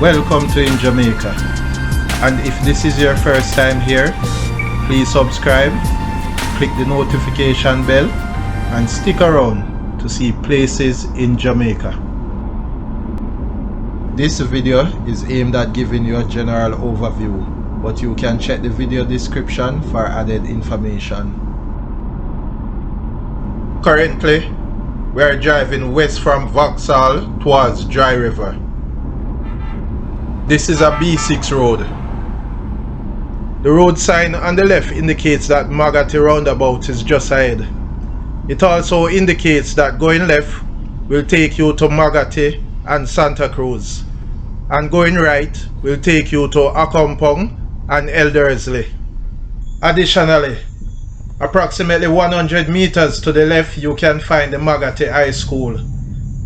Welcome to In Jamaica, and if this is your first time here, please subscribe, click the notification bell and stick around to see places in Jamaica. This video is aimed at giving you a general overview, but you can check the video description for added information. Currently, we are driving west from Vauxhall towards Dry River. This is a B6 road. The road sign on the left indicates that Magati roundabout is just ahead. It also indicates that going left will take you to Magati and Santa Cruz, and going right will take you to Accompong and Eldersley. Additionally, approximately 100 meters to the left you can find the Magati High School,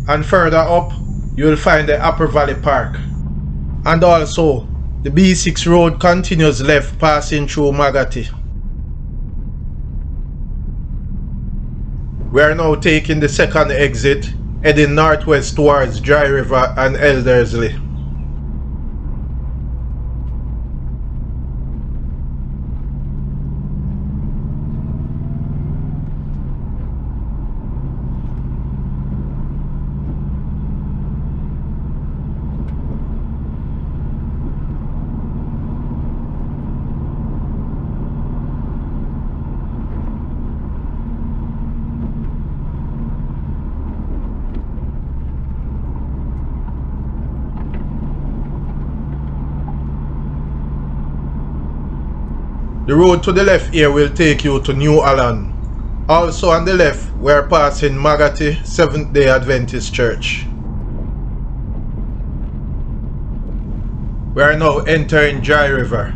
and further up you will find the Upper Valley Park. And also, the B6 road continues left passing through Magati. We are now taking the second exit, heading northwest towards Dry River and Eldersley. The road to the left here will take you to New Holland. Also on the left, we are passing Magati Seventh-day Adventist Church. We are now entering Dry River.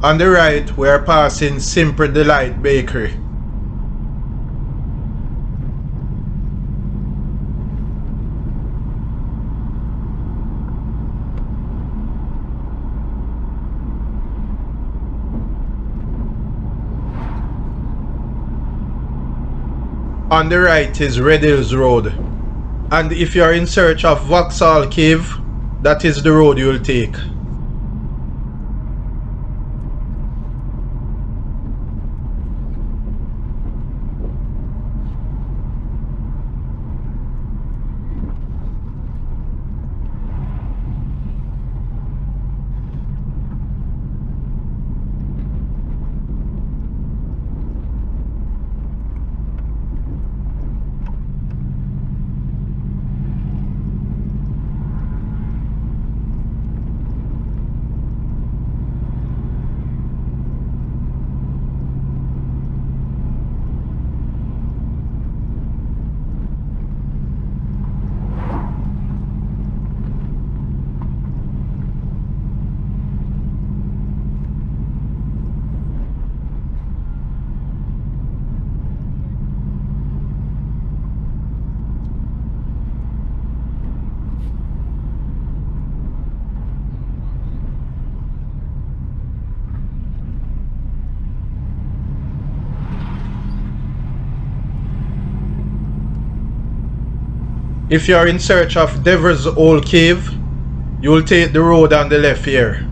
On the right, we are passing Simple Delight Bakery. On the right is Red Hills Road. And if you are in search of Vauxhall Cave, that is the road you will take. If you are in search of Devil's Hole Cave, you will take the road on the left here.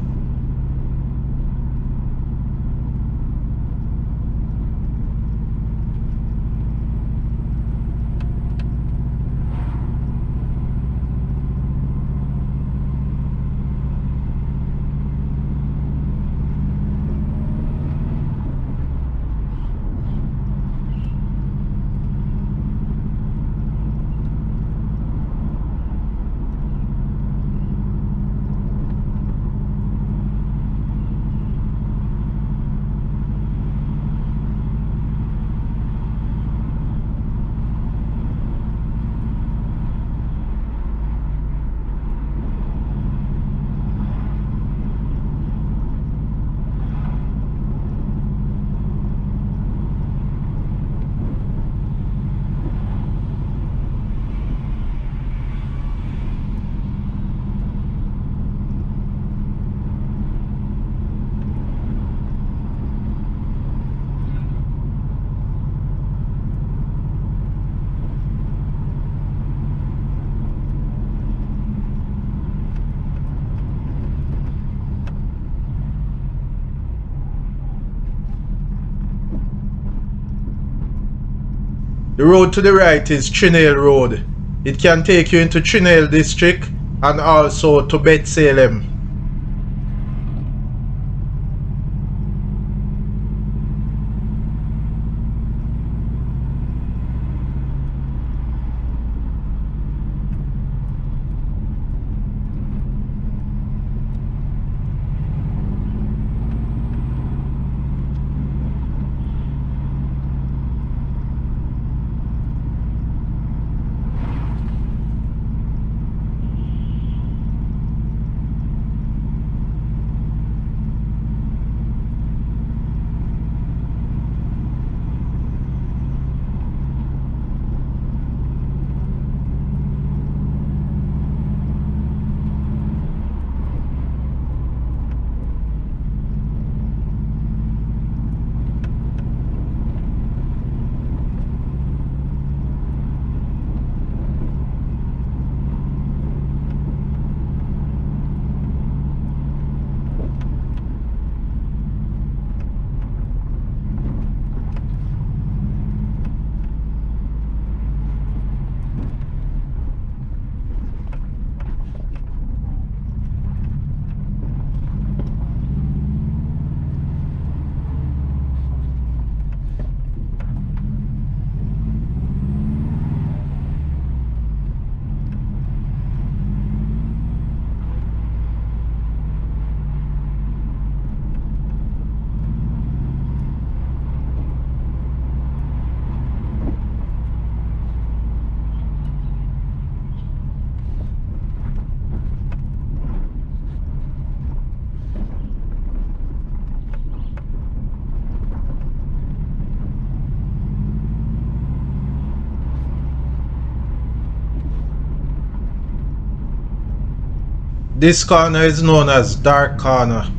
The road to the right is Trinale Road. It can take you into Trinale District and also to Bethsalem. This corner is known as Dark Corner.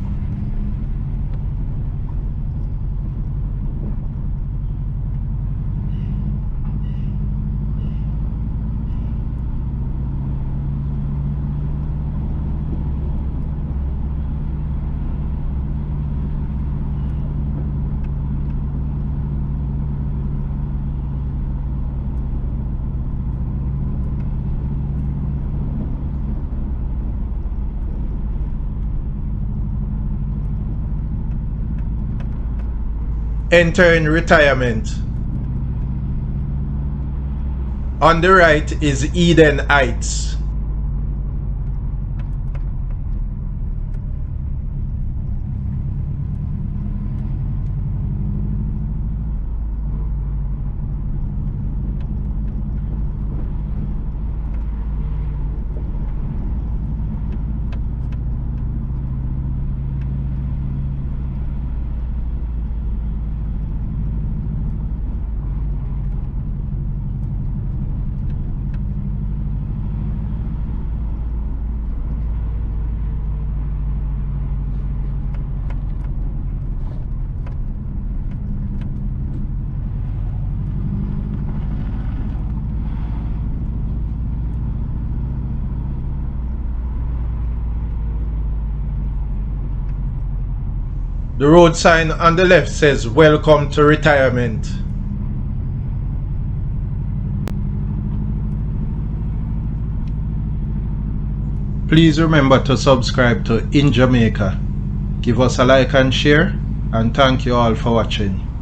Entering retirement. On the right is Eden Heights. The road sign on the left says "Welcome to retirement." Please remember to subscribe to In Jamaica. Give us a like and share, and thank you all for watching.